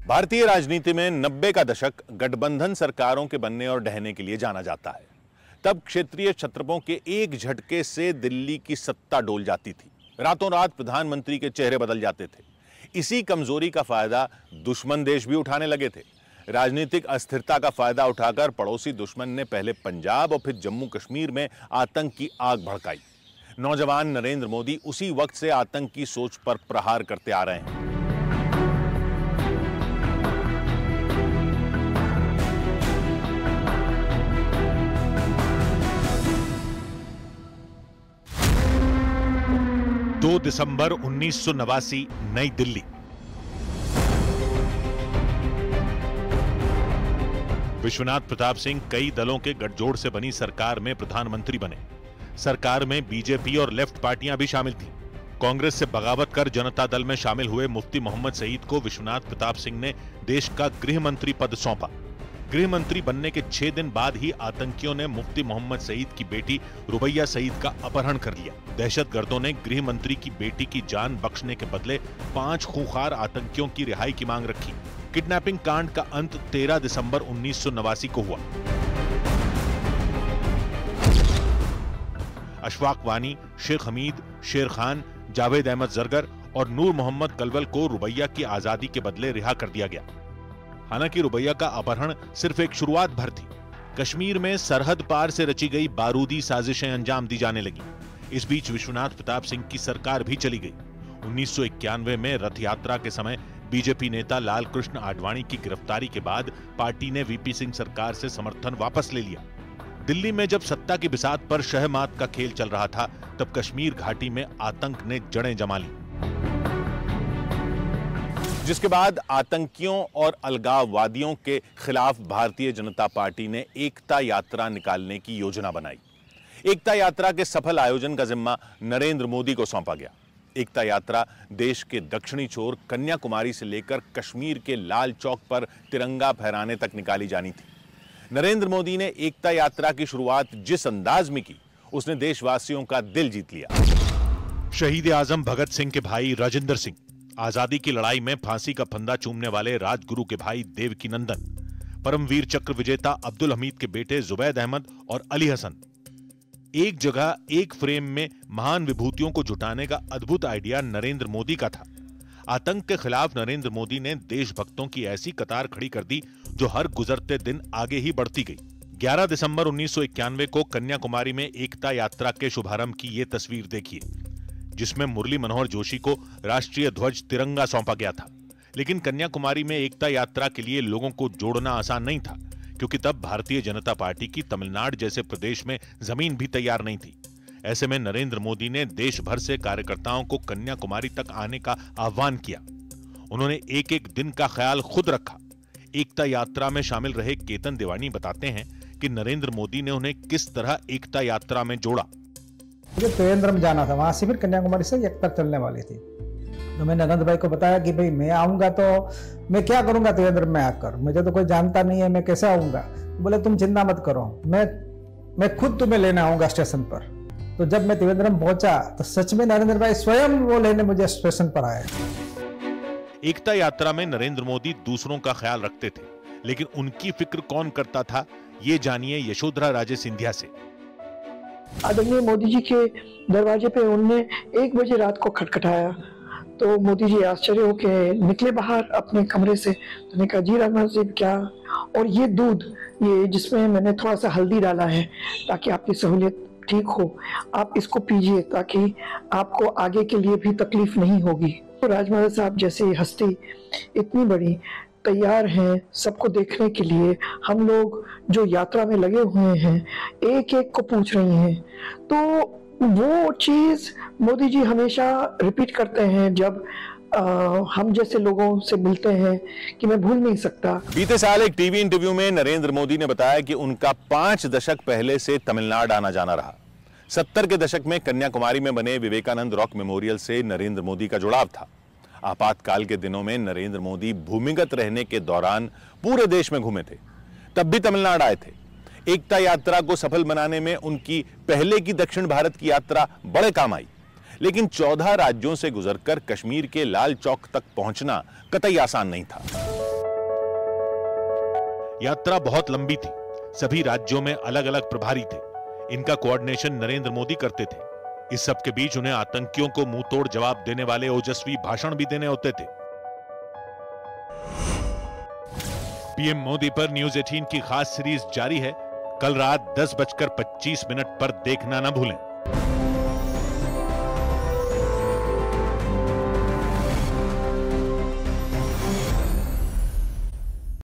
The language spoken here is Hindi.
भारतीय राजनीति में 90 का दशक गठबंधन सरकारों के बनने और ढहने के लिए जाना जाता है। तब क्षेत्रीय छत्रपों के एक झटके से दिल्ली की सत्ता डोल जाती थी। रातों रात प्रधानमंत्री के चेहरे बदल जाते थे। इसी कमजोरी का फायदा दुश्मन देश भी उठाने लगे थे। राजनीतिक अस्थिरता का फायदा उठाकर पड़ोसी दुश्मन ने पहले पंजाब और फिर जम्मू कश्मीर में आतंक की आग भड़काई। नौजवान नरेंद्र मोदी उसी वक्त से आतंक की सोच पर प्रहार करते आ रहे हैं। दो दिसंबर 1989 नई दिल्ली। विश्वनाथ प्रताप सिंह कई दलों के गठजोड़ से बनी सरकार में प्रधानमंत्री बने। सरकार में बीजेपी और लेफ्ट पार्टियां भी शामिल थीं। कांग्रेस से बगावत कर जनता दल में शामिल हुए मुफ्ती मोहम्मद सईद को विश्वनाथ प्रताप सिंह ने देश का गृह मंत्री पद सौंपा। गृह मंत्री बनने के 6 दिन बाद ही आतंकियों ने मुफ्ती मोहम्मद सईद की बेटी रुबैया सईद का अपहरण कर लिया। दहशतगर्दों ने गृह मंत्री की बेटी की जान बख्शने के बदले 5 खूंखार आतंकियों की रिहाई की मांग रखी। किडनैपिंग कांड का अंत 13 दिसंबर 1989 को हुआ। अशफाक वानी, शेख हमीद, शेर खान, जावेद अहमद जरगर और नूर मोहम्मद कलवल को रुबैया की आजादी के बदले रिहा कर दिया गया। हालांकि रुबैया का अपहरण सिर्फ एक शुरुआत भर थी। कश्मीर में सरहद पार से रची गई बारूदी साजिशें अंजाम दी जाने लगी। इस बीच विश्वनाथ प्रताप सिंह की सरकार भी चली गई। 1991 में रथ यात्रा के समय बीजेपी नेता लाल कृष्ण आडवाणी की गिरफ्तारी के बाद पार्टी ने वीपी सिंह सरकार से समर्थन वापस ले लिया। दिल्ली में जब सत्ता की बिसात पर शहमात का खेल चल रहा था, तब कश्मीर घाटी में आतंक ने जड़ें जमा ली, जिसके बाद आतंकियों और अलगाववादियों के खिलाफ भारतीय जनता पार्टी ने एकता यात्रा निकालने की योजना बनाई। एकता यात्रा के सफल आयोजन का जिम्मा नरेंद्र मोदी को सौंपा गया। एकता यात्रा देश के दक्षिणी छोर कन्याकुमारी से लेकर कश्मीर के लाल चौक पर तिरंगा फहराने तक निकाली जानी थी। नरेंद्र मोदी ने एकता यात्रा की शुरुआत जिस अंदाज में की, उसने देशवासियों का दिल जीत लिया। शहीद आजम भगत सिंह के भाई राजेंद्र सिंह, आजादी की लड़ाई में फांसी का फंदा चूमने वाले राजगुरु के भाई देवकी नंदन, परमवीर चक्र विजेता अब्दुल हमीद के बेटे जुबैद अहमद और अली हसन। एक जगह एक फ्रेम में महान विभूतियों को जुटाने का अद्भुत आइडिया नरेंद्र मोदी का था। आतंक के खिलाफ नरेंद्र मोदी ने देशभक्तों की ऐसी कतार खड़ी कर दी जो हर गुजरते दिन आगे ही बढ़ती गई। 11 दिसंबर 1991 को कन्याकुमारी में एकता यात्रा के शुभारंभ की ये तस्वीर देखिए, जिसमें मुरली मनोहर जोशी को राष्ट्रीय ध्वज तिरंगा सौंपा गया था। लेकिन कन्याकुमारी में एकता यात्रा के लिए लोगों को जोड़ना आसान नहीं था, क्योंकि तब भारतीय जनता पार्टी की तमिलनाडु जैसे प्रदेश में जमीन भी तैयार नहीं थी। ऐसे में नरेंद्र मोदी ने देश भर से कार्यकर्ताओं को कन्याकुमारी तक आने का आह्वान किया। उन्होंने एक एक दिन का ख्याल खुद रखा। एकता यात्रा में शामिल रहे केतन देवानी बताते हैं कि नरेंद्र मोदी ने उन्हें किस तरह एकता यात्रा में जोड़ा। मुझे त्रिवेंद्रम जाना था, वहां से फिर कन्याकुमारी से एकता चलने वाली थी। तो मैंने अनंत भाई को बताया कि भाई मैं आऊंगा तो मैं क्या करूंगा त्रिवेंद्रम में आकर, मुझे तो कोई जानता नहीं है, मैं कैसे आऊंगा। बोले तुम चिंता मत करो, मैं खुद तुम्हें लेने आऊंगा स्टेशन पर। तो जब मैं त्रिवेंद्रम पहुंचा तो सच में नरेंद्र भाई स्वयं वो लेने मुझे स्टेशन पर आए। एकता यात्रा में नरेंद्र मोदी दूसरों का ख्याल रखते थे, लेकिन उनकी फिक्र कौन करता था, ये जानिए यशोधरा राजे सिंधिया से। आदरणीय मोदी जी के दरवाजे पे उनने 1 बजे रात को खटखटाया, तो मोदी जी आश्चर्य होके निकले बाहर अपने कमरे से। तो ने कहा, जी राजनाथ जी क्या? और ये दूध, ये जिसमें मैंने थोड़ा सा हल्दी डाला है ताकि आपकी सहूलियत ठीक हो, आप इसको पीजिए ताकि आपको आगे के लिए भी तकलीफ नहीं होगी। तो राजमहल साहब जैसे हस्ती इतनी बड़ी तैयार हैं सबको देखने के लिए। हम लोग जो यात्रा में लगे हुए हैं एक एक को पूछ रही हैं। तो वो चीज मोदी जी हमेशा रिपीट करते हैं जब हम जैसे लोगों से मिलते हैं कि मैं भूल नहीं सकता। बीते साल एक टीवी इंटरव्यू में नरेंद्र मोदी ने बताया कि उनका 5 दशक पहले से तमिलनाडु आना जाना रहा। 70 के दशक में कन्याकुमारी में बने विवेकानंद रॉक मेमोरियल से नरेंद्र मोदी का जुड़ाव था। आपातकाल के दिनों में नरेंद्र मोदी भूमिगत रहने के दौरान पूरे देश में घूमे थे, तब भी तमिलनाडु आए थे। एकता यात्रा को सफल बनाने में उनकी पहले की दक्षिण भारत की यात्रा बड़े काम आई। लेकिन 14 राज्यों से गुजरकर कश्मीर के लाल चौक तक पहुंचना कतई आसान नहीं था। यात्रा बहुत लंबी थी, सभी राज्यों में अलग अलग प्रभारी थे, इनका कोऑर्डिनेशन नरेंद्र मोदी करते थे। इस सब के बीच उन्हें आतंकियों को मुंह तोड़ जवाब देने वाले ओजस्वी भाषण भी देने होते थे। पीएम मोदी पर न्यूज 18 की खास सीरीज जारी है। कल रात 10:25 पर देखना न भूलें।